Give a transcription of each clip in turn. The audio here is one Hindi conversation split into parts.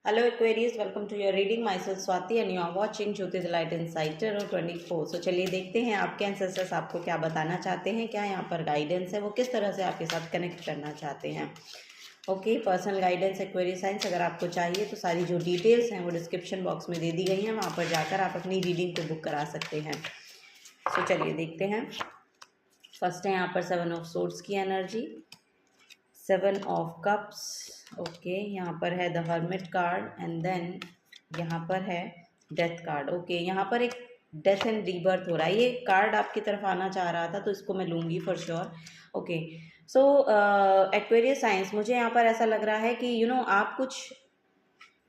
Hello Aquarius, welcome to your reading. Myself Swati and you are watching Jyoti the Light Inside Tarot 24. So चलिए देखते हैं आपके एंसेस्टर्स आपको क्या बताना चाहते हैं, क्या यहाँ पर गाइडेंस है, वो किस तरह से आपके साथ कनेक्ट करना चाहते हैं। Okay, personal guidance Aquarius science अगर आपको चाहिए तो सारी जो डिटेल्स हैं वो डिस्क्रिप्शन बॉक्स में दे दी गई हैं, वहाँ पर जाकर आप अपनी रीडिंग को बुक करा सकते हैं। सो चलिए देखते हैं। फर्स्ट है यहाँ पर 7 ऑफ सोर्ड्स की एनर्जी, 7 ऑफ कप्स। ओके, यहाँ पर है the hermit card and then यहाँ पर है डेथ कार्ड। ओके, यहाँ पर एक डेथ एंड रीबर्थ हो रहा है। ये कार्ड आपकी तरफ आना चाह रहा था तो इसको मैं लूँगी for sure. Okay, so Aquarius science, मुझे यहाँ पर ऐसा लग रहा है कि आप कुछ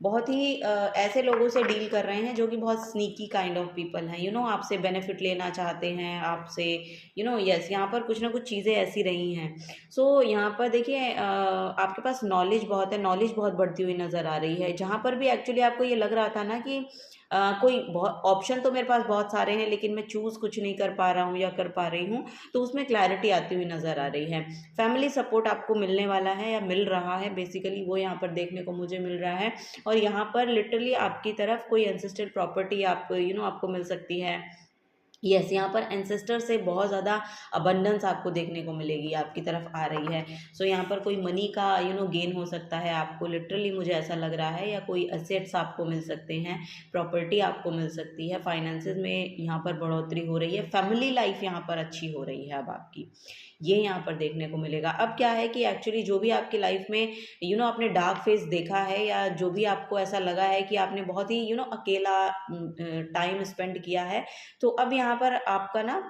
बहुत ही ऐसे लोगों से डील कर रहे हैं जो कि बहुत स्नीकी काइंड ऑफ पीपल हैं। आपसे बेनिफिट लेना चाहते हैं, आपसे यस, यहाँ पर कुछ ना कुछ चीज़ें ऐसी रही हैं। सो यहाँ पर देखिए, आपके पास नॉलेज बहुत है, नॉलेज बहुत बढ़ती हुई नज़र आ रही है। जहाँ पर भी एक्चुअली आपको ये लग रहा था ना कि कोई बहुत ऑप्शन तो मेरे पास बहुत सारे हैं लेकिन मैं चूज़ कुछ नहीं कर पा रहा हूँ या कर पा रही हूँ, तो उसमें क्लैरिटी आती हुई नज़र आ रही है। फैमिली सपोर्ट आपको मिलने वाला है या मिल रहा है, बेसिकली वो यहाँ पर देखने को मुझे मिल रहा है। और यहाँ पर लिटरली आपकी तरफ कोई एंसेस्ट्रल प्रॉपर्टी आपको मिल सकती है। यस, यहाँ पर एंसेस्टर से बहुत ज़्यादा अबंडेंस आपको देखने को मिलेगी, आपकी तरफ आ रही है। सो यहाँ पर कोई मनी का गेन हो सकता है आपको, लिटरली मुझे ऐसा लग रहा है, या कोई असेट्स आपको मिल सकते हैं, प्रॉपर्टी आपको मिल सकती है, फाइनेंसेस में यहाँ पर बढ़ोतरी हो रही है, फैमिली लाइफ यहाँ पर अच्छी हो रही है अब आपकी, ये यहाँ पर देखने को मिलेगा। अब क्या है कि एक्चुअली जो भी आपकी लाइफ में आपने डार्क फेस देखा है, या जो भी आपको ऐसा लगा है कि आपने बहुत ही अकेला टाइम स्पेंड किया है, तो अब यहाँ पर आपका ना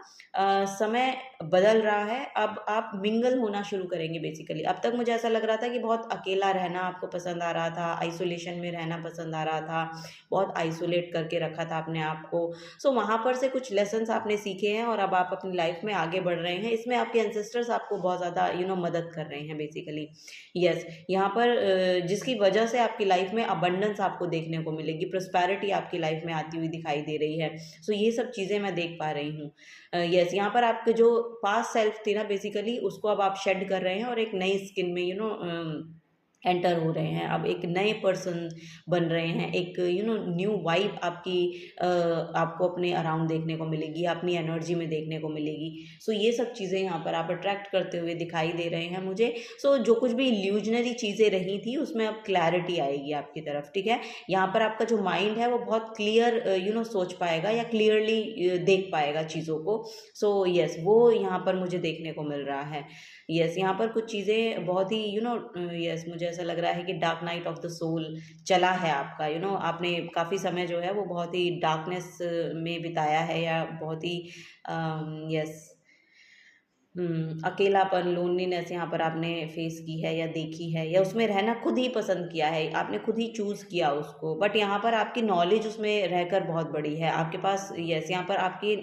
समय बदल रहा है। अब आप मिंगल होना शुरू करेंगे बेसिकली। अब तक मुझे ऐसा लग रहा था कि बहुत अकेला रहना आपको पसंद आ रहा था, आइसोलेशन में रहना पसंद आ रहा था, बहुत आइसोलेट करके रखा था अपने आप को। सो वहाँ पर से कुछ लेसन्स आपने सीखे हैं और अब आप अपनी लाइफ में आगे बढ़ रहे हैं। इसमें आपके एंसेस्टर्स आपको बहुत ज़्यादा मदद कर रहे हैं बेसिकली। यस, यहाँ पर जिसकी वजह से आपकी लाइफ में अबंडेंस आपको देखने को मिलेगी, प्रोस्पैरिटी आपकी लाइफ में आती हुई दिखाई दे रही है। सो ये सब चीज़ें मैं देख पा रही हूँ। यस, यहाँ पर आपके जो पास्ट सेल्फ थी ना बेसिकली, उसको अब आप शेड कर रहे हैं और एक नई स्किन में एंटर हो रहे हैं। अब एक नए पर्सन बन रहे हैं, एक न्यू वाइब आपको अपने अराउंड देखने को मिलेगी, अपनी एनर्जी में देखने को मिलेगी। सो ये सब चीज़ें यहाँ पर आप अट्रैक्ट करते हुए दिखाई दे रहे हैं मुझे। सो जो कुछ भी इल्यूजनरी चीज़ें रही थी उसमें अब क्लैरिटी आएगी आपकी तरफ, ठीक है। यहाँ पर आपका जो माइंड है वो बहुत क्लियर सोच पाएगा या क्लियरली देख पाएगा चीज़ों को। सो यस, वो यहाँ पर मुझे देखने को मिल रहा है। यस, यहाँ पर कुछ चीज़ें बहुत ही यस, मुझे ऐसा लग रहा है कि dark night of the soul चला है आपका। आपने काफ़ी समय जो है वो बहुत ही डार्कनेस में बिताया है, या बहुत ही यस अकेलापन, लोनलीनेस यहाँ पर आपने फेस की है या देखी है, या उसमें रहना खुद ही पसंद किया है, आपने खुद ही चूज़ किया उसको। बट यहाँ पर आपकी नॉलेज उसमें रहकर बहुत बड़ी है आपके पास। यस, यहाँ पर आपकी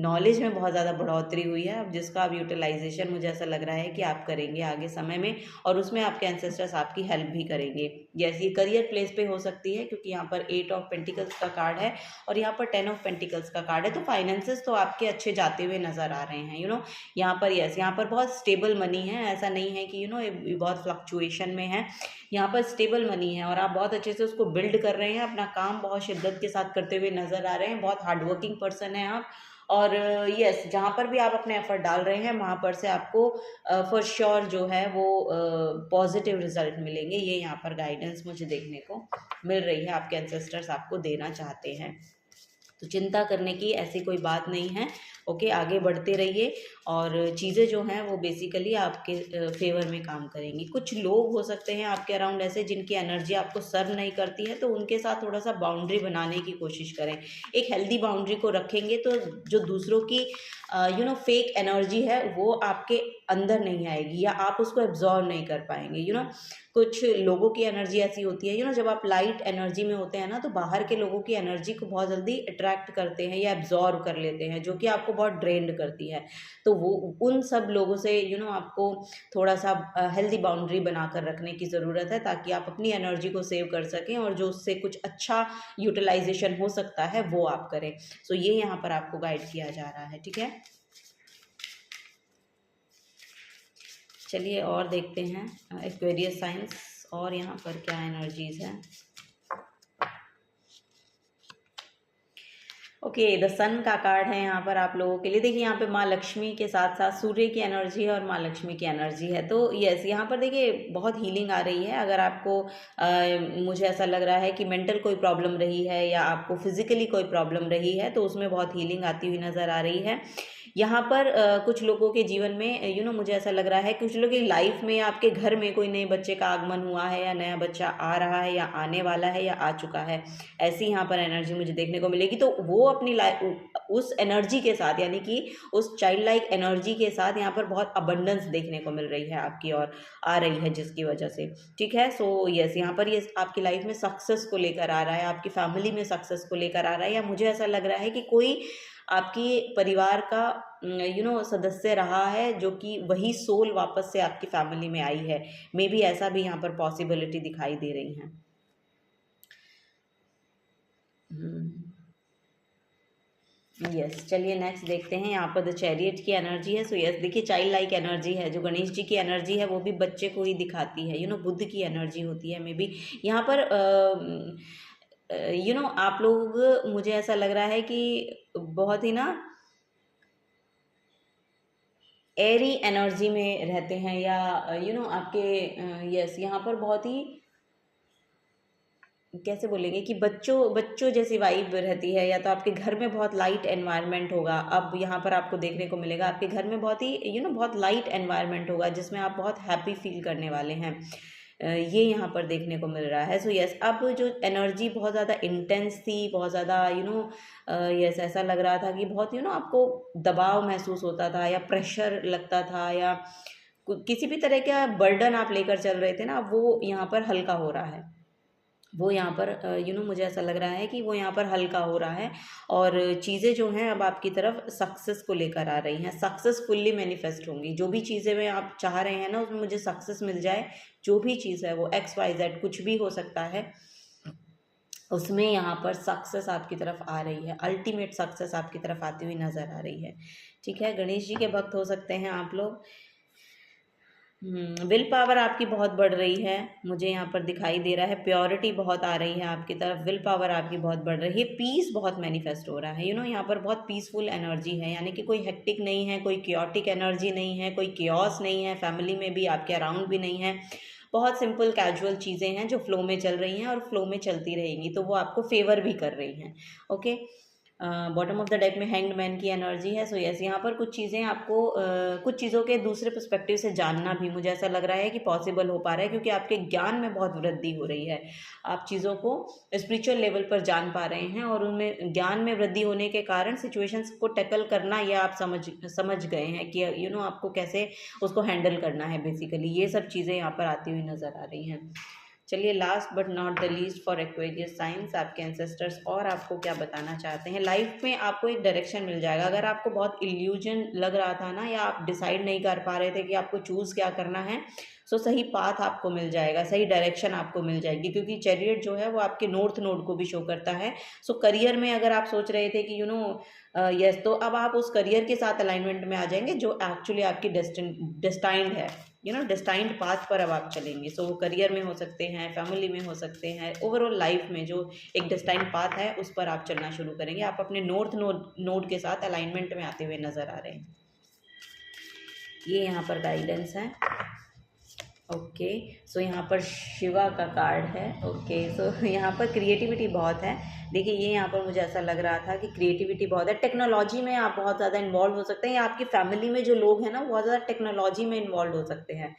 नॉलेज में बहुत ज़्यादा बढ़ोतरी हुई है, अब जिसका अब यूटिलाइजेशन मुझे ऐसा लग रहा है कि आप करेंगे आगे समय में, और उसमें आपके एंसेस्टर्स आपकी हेल्प भी करेंगे। यस, ये करियर प्लेस पे हो सकती है क्योंकि यहाँ पर 8 ऑफ पेंटिकल्स का कार्ड है और यहाँ पर 10 ऑफ पेंटिकल्स का कार्ड है। तो फाइनेंसेस तो आपके अच्छे जाते हुए नज़र आ रहे हैं। यहाँ पर यस, यहाँ पर बहुत स्टेबल मनी है, ऐसा नहीं है कि बहुत फ्लक्चुएशन में है। यहाँ पर स्टेबल मनी है और आप बहुत अच्छे से उसको बिल्ड कर रहे हैं, अपना काम बहुत शिद्दत के साथ करते हुए नज़र आ रहे हैं, बहुत हार्डवर्किंग पर्सन है आप। और यस, जहाँ पर भी आप अपने एफर्ट डाल रहे हैं वहाँ पर से आपको फॉर श्योर जो है वो पॉजिटिव रिजल्ट मिलेंगे। ये यहाँ पर गाइडेंस मुझे देखने को मिल रही है, आपके एंसेस्टर्स आपको देना चाहते हैं। तो चिंता करने की ऐसी कोई बात नहीं है। ओके, आगे बढ़ते रहिए और चीज़ें जो हैं वो बेसिकली आपके फेवर में काम करेंगी। कुछ लोग हो सकते हैं आपके अराउंड ऐसे जिनकी एनर्जी आपको सर्व नहीं करती है, तो उनके साथ थोड़ा सा बाउंड्री बनाने की कोशिश करें। एक हेल्दी बाउंड्री को रखेंगे तो जो दूसरों की फेक एनर्जी है वो आपके अंदर नहीं आएगी, या आप उसको एब्जॉर्व नहीं कर पाएंगे। कुछ लोगों की एनर्जी ऐसी होती है, जब आप लाइट एनर्जी में होते हैं ना, तो बाहर के लोगों की एनर्जी को बहुत जल्दी अट्रैक्ट करते हैं या एब्जॉर्व कर लेते हैं, जो कि आपको बहुत ड्रेन्ड करती है। तो वो उन सब लोगों से आपको थोड़ा सा हेल्दी बाउंड्री बनाकर रखने की ज़रूरत है, ताकि आप अपनी एनर्जी को सेव कर सकें और जो उससे कुछ अच्छा यूटिलाइजेशन हो सकता है वो आप करें। सो ये यहाँ पर आपको गाइड किया जा रहा है, ठीक है। चलिए और देखते हैं एक्वेरियस साइंस और यहाँ पर क्या एनर्जीज हैं। ओके, द सन का कार्ड है यहाँ पर आप लोगों के लिए। देखिए यहाँ पे माँ लक्ष्मी के साथ साथ सूर्य की एनर्जी है और माँ लक्ष्मी की एनर्जी है। तो यस, यहाँ पर देखिए बहुत हीलिंग आ रही है। अगर आपको मुझे ऐसा लग रहा है कि मेंटल कोई प्रॉब्लम रही है या आपको फिजिकली कोई प्रॉब्लम रही है तो उसमें बहुत हीलिंग आती हुई नज़र आ रही है। यहाँ पर कुछ लोगों के जीवन में मुझे ऐसा लग रहा है कुछ लोगों की लाइफ में या आपके घर में कोई नए बच्चे का आगमन हुआ है या नया बच्चा आ रहा है या आने वाला है या आ चुका है, ऐसी यहाँ पर एनर्जी मुझे देखने को मिलेगी। तो वो अपनी लाइफ उस एनर्जी के साथ, यानी कि उस चाइल्ड लाइक एनर्जी के साथ यहाँ पर बहुत अबंडेंस देखने को मिल रही है आपकी और आ रही है, जिसकी वजह से ठीक है। सो यस, यहाँ पर ये आपकी लाइफ में सक्सेस को लेकर आ रहा है, आपकी फैमिली में सक्सेस को लेकर आ रहा है, या मुझे ऐसा लग रहा है कि कोई आपकी परिवार का सदस्य रहा है जो कि वही सोल वापस से आपकी फैमिली में आई है। मे बी ऐसा भी यहाँ पर पॉसिबिलिटी दिखाई दे रही है। यस, चलिए नेक्स्ट देखते हैं। यहाँ पर द चैरियट की एनर्जी है। सो यस, देखिए चाइल्ड लाइक एनर्जी है। जो गणेश जी की एनर्जी है वो भी बच्चे को ही दिखाती है, बुद्ध की एनर्जी होती है। मे बी यहाँ पर आप लोग, मुझे ऐसा लग रहा है कि बहुत ही ना एरी एनर्जी में रहते हैं, या आपके यस यहाँ पर बहुत ही, कैसे बोलेंगे कि बच्चों जैसी वाइब रहती है। या तो आपके घर में बहुत लाइट एनवायरनमेंट होगा। अब यहाँ पर आपको देखने को मिलेगा आपके घर में बहुत ही बहुत लाइट एनवायरनमेंट होगा जिसमें आप बहुत हैप्पी फील करने वाले हैं। ये यहाँ पर देखने को मिल रहा है। सो यस, अब जो एनर्जी बहुत ज़्यादा इंटेंस थी, बहुत ज़्यादा यस, ऐसा लग रहा था कि बहुत आपको दबाव महसूस होता था या प्रेशर लगता था, या किसी भी तरह का बर्डन आप लेकर चल रहे थे ना, वो यहाँ पर हल्का हो रहा है। वो यहाँ पर मुझे ऐसा लग रहा है कि वो यहाँ पर हल्का हो रहा है और चीज़ें जो हैं अब आपकी तरफ सक्सेस को लेकर आ रही हैं, सक्सेसफुल्ली मैनिफेस्ट होंगी। जो भी चीज़ें में आप चाह रहे हैं ना, उसमें मुझे सक्सेस मिल जाए। जो भी चीज़ है वो XYZ कुछ भी हो सकता है, उसमें यहाँ पर सक्सेस आपकी तरफ आ रही है, अल्टीमेट सक्सेस आपकी तरफ आती हुई नज़र आ रही है। ठीक है, गणेश जी के भक्त हो सकते हैं आप लोग। विल पावर आपकी बहुत बढ़ रही है, मुझे यहाँ पर दिखाई दे रहा है। प्योरिटी बहुत आ रही है आपकी तरफ, विल पावर आपकी बहुत बढ़ रही है, पीस बहुत मैनिफेस्ट हो रहा है। यहाँ पर बहुत पीसफुल एनर्जी है, यानी कि कोई हेक्टिक नहीं है, कोई क्योटिक एनर्जी नहीं है, कोई क्योस नहीं है, फैमिली में भी आपके अराउंड भी नहीं है। बहुत सिंपल कैजुअल चीज़ें हैं जो फ्लो में चल रही हैं और फ्लो में चलती रहेंगी, तो वो आपको फेवर भी कर रही हैं। Okay, bottom of the deck में हैंग्ड मैन की एनर्जी है। सो यस, यहाँ पर कुछ चीज़ें आपको कुछ चीज़ों के दूसरे पर्सपेक्टिव से जानना भी मुझे ऐसा लग रहा है कि पॉसिबल हो पा रहा है, क्योंकि आपके ज्ञान में बहुत वृद्धि हो रही है। आप चीज़ों को स्पिरिचुअल लेवल पर जान पा रहे हैं और उनमें ज्ञान में वृद्धि होने के कारण सिचुएशंस को टैकल करना, या आप समझ गए हैं कि आपको कैसे उसको हैंडल करना है। बेसिकली ये सब चीज़ें यहाँ पर आती हुई नज़र आ रही हैं। चलिए, last but not the least for Aquarius science, आपके एंसेस्टर्स और आपको क्या बताना चाहते हैं। लाइफ में आपको एक डायरेक्शन मिल जाएगा। अगर आपको बहुत इल्यूजन लग रहा था ना, या आप डिसाइड नहीं कर पा रहे थे कि आपको चूज़ क्या करना है, सो सही पाथ आपको मिल जाएगा, सही डायरेक्शन आपको मिल जाएगी, क्योंकि चैरियट जो है वो आपके नॉर्थ नोड को भी शो करता है। सो करियर में अगर आप सोच रहे थे कि यस, तो अब आप उस करियर के साथ अलाइनमेंट में आ जाएंगे जो एक्चुअली आपकी डेस्टाइंड है, डेस्टाइंड पाथ पर अब आप चलेंगे। सो वो करियर में हो सकते हैं, फैमिली में हो सकते हैं, ओवरऑल लाइफ में जो एक डेस्टाइंड पाथ है उस पर आप चलना शुरू करेंगे। आप अपने नॉर्थ नोड के साथ अलाइनमेंट में आते हुए नज़र आ रहे हैं। ये यहाँ पर गाइडेंस है। ओके, सो यहाँ पर शिवा का कार्ड है। ओके, सो यहाँ पर क्रिएटिविटी बहुत है। देखिए, ये यहाँ पर मुझे ऐसा लग रहा था कि क्रिएटिविटी बहुत है। टेक्नोलॉजी में आप बहुत ज़्यादा इन्वॉल्व हो सकते हैं, या आपकी फैमिली में जो लोग हैं ना, बहुत ज़्यादा टेक्नोलॉजी में इन्वॉल्व हो सकते हैं।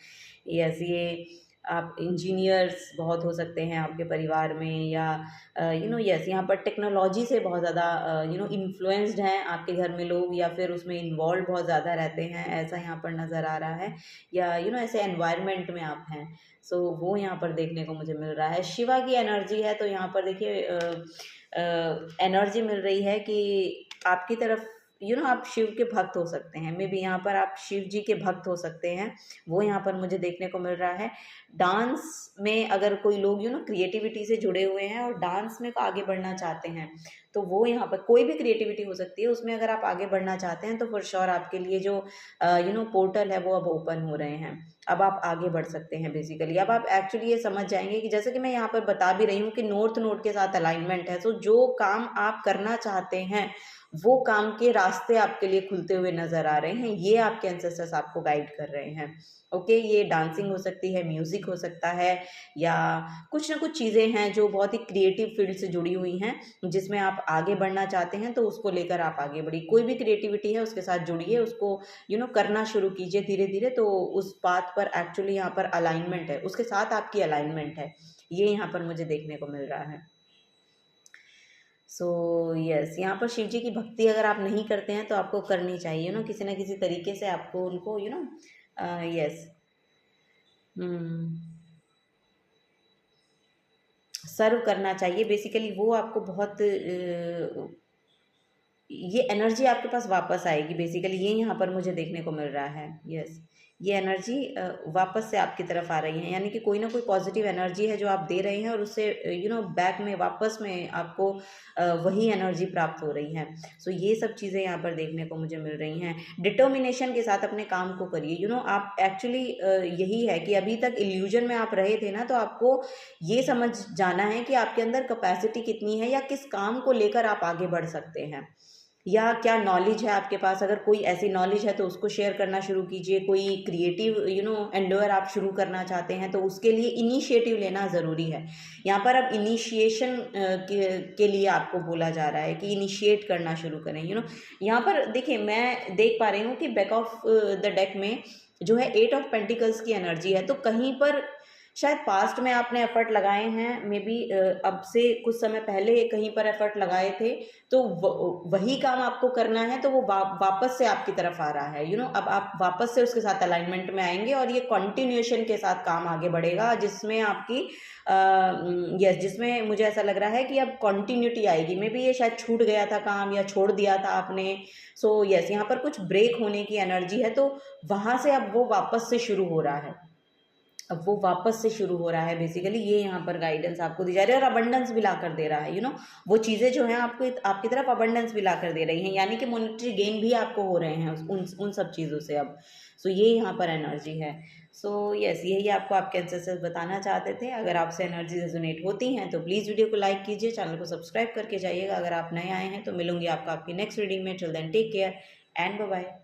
यस, ये आप इंजीनियर्स बहुत हो सकते हैं आपके परिवार में, या यस, यहाँ पर टेक्नोलॉजी से बहुत ज़्यादा इन्फ्लुएंस्ड हैं आपके घर में लोग, या फिर उसमें इन्वॉल्व बहुत ज़्यादा रहते हैं, ऐसा यहाँ पर नज़र आ रहा है। या ऐसे एनवायरनमेंट में आप हैं, सो वो यहाँ पर देखने को मुझे मिल रहा है। शिवा की एनर्जी है, तो यहाँ पर देखिए एनर्जी मिल रही है कि आपकी तरफ आप शिव के भक्त हो सकते हैं। मे बी यहाँ पर आप शिव जी के भक्त हो सकते हैं, वो यहाँ पर मुझे देखने को मिल रहा है। डांस में अगर कोई लोग क्रिएटिविटी से जुड़े हुए हैं और डांस में आगे बढ़ना चाहते हैं, तो वो यहाँ पर कोई भी क्रिएटिविटी हो सकती है, उसमें अगर आप आगे बढ़ना चाहते हैं तो फॉर श्योर आपके लिए जो पोर्टल है वो अब ओपन हो रहे हैं। अब आप आगे बढ़ सकते हैं बेसिकली। अब आप एक्चुअली ये समझ जाएंगे कि जैसे कि मैं यहाँ पर बता भी रही हूँ कि नॉर्थ नोड के साथ अलाइनमेंट है, तो जो काम आप करना चाहते हैं वो काम के रास्ते आपके लिए खुलते हुए नजर आ रहे हैं। ये आपके एंसेस्टर्स आपको गाइड कर रहे हैं। ओके, ये डांसिंग हो सकती है, म्यूजिक हो सकता है, या कुछ ना कुछ चीज़ें हैं जो बहुत ही क्रिएटिव फील्ड से जुड़ी हुई हैं, जिसमें आप आगे बढ़ना चाहते हैं, तो उसको लेकर आप आगे बढ़िए। कोई भी क्रिएटिविटी है उसके साथ जुड़िए, उसको करना शुरू कीजिए धीरे धीरे, तो उस बात पर एक्चुअली यहाँ पर अलाइनमेंट है, उसके साथ आपकी अलाइनमेंट है, ये यहाँ पर मुझे देखने को मिल रहा है। सो यस, यहाँ पर शिव जी की भक्ति अगर आप नहीं करते हैं तो आपको करनी चाहिए किसी ना किसी तरीके से आपको उनको यस सर्व करना चाहिए बेसिकली। वो आपको बहुत ये एनर्जी आपके पास वापस आएगी बेसिकली, ये यहाँ पर मुझे देखने को मिल रहा है। यस, ये एनर्जी वापस से आपकी तरफ आ रही है, यानी कि कोई ना कोई पॉजिटिव एनर्जी है जो आप दे रहे हैं और उससे बैक में वापस में आपको वही एनर्जी प्राप्त हो रही है। सो ये सब चीज़ें यहाँ पर देखने को मुझे मिल रही हैं। डिटर्मिनेशन के साथ अपने काम को करिए। आप एक्चुअली यही है कि अभी तक इल्यूजन में आप रहे थे ना, तो आपको ये समझ जाना है कि आपके अंदर कैपेसिटी कितनी है, या किस काम को लेकर आप आगे बढ़ सकते हैं, या क्या नॉलेज है आपके पास। अगर कोई ऐसी नॉलेज है तो उसको शेयर करना शुरू कीजिए। कोई क्रिएटिव एंडेवर आप शुरू करना चाहते हैं तो उसके लिए इनिशिएटिव लेना ज़रूरी है। यहाँ पर अब इनिशिएशन के लिए आपको बोला जा रहा है कि इनिशिएट करना शुरू करें। यहाँ पर देखिए, मैं देख पा रही हूँ कि बैक ऑफ द डेक में जो है 8 ऑफ पेंटिकल्स की एनर्जी है, तो कहीं पर शायद पास्ट में आपने एफर्ट लगाए हैं, मे बी अब से कुछ समय पहले कहीं पर एफर्ट लगाए थे, तो वही काम आपको करना है, तो वो वापस से आपकी तरफ आ रहा है। अब आप वापस से उसके साथ अलाइनमेंट में आएंगे और ये कंटिन्यूएशन के साथ काम आगे बढ़ेगा, जिसमें आपकी यस, जिसमें मुझे ऐसा लग रहा है कि अब कंटिन्यूटी आएगी। मे बी ये शायद छूट गया था काम, या छोड़ दिया था आपने। सो यस, यहाँ पर कुछ ब्रेक होने की एनर्जी है, तो वहाँ से अब वो वापस से शुरू हो रहा है। अब वो वापस से शुरू हो रहा है बेसिकली, ये यहाँ पर गाइडेंस आपको दी जा रही है। और अबंडेंस भी ला कर दे रहा है। वो चीज़ें जो हैं आपको आपकी तरफ अबंडेंस भी ला कर दे रही हैं, यानी कि मॉनेटरी गेन भी आपको हो रहे हैं उन सब चीज़ों से अब। सो ये यहाँ पर एनर्जी है। सो यस, यही आपको आपके एंसेस्टर्स बताना चाहते थे। अगर आपसे एनर्जी रेजोनेट होती हैं तो प्लीज़ वीडियो को लाइक कीजिए, चैनल को सब्सक्राइब करके जाइएगा अगर आप नए आए हैं। तो मिलूंगी आपको आपकी नेक्स्ट रीडिंग में। Till then take care and bye bye.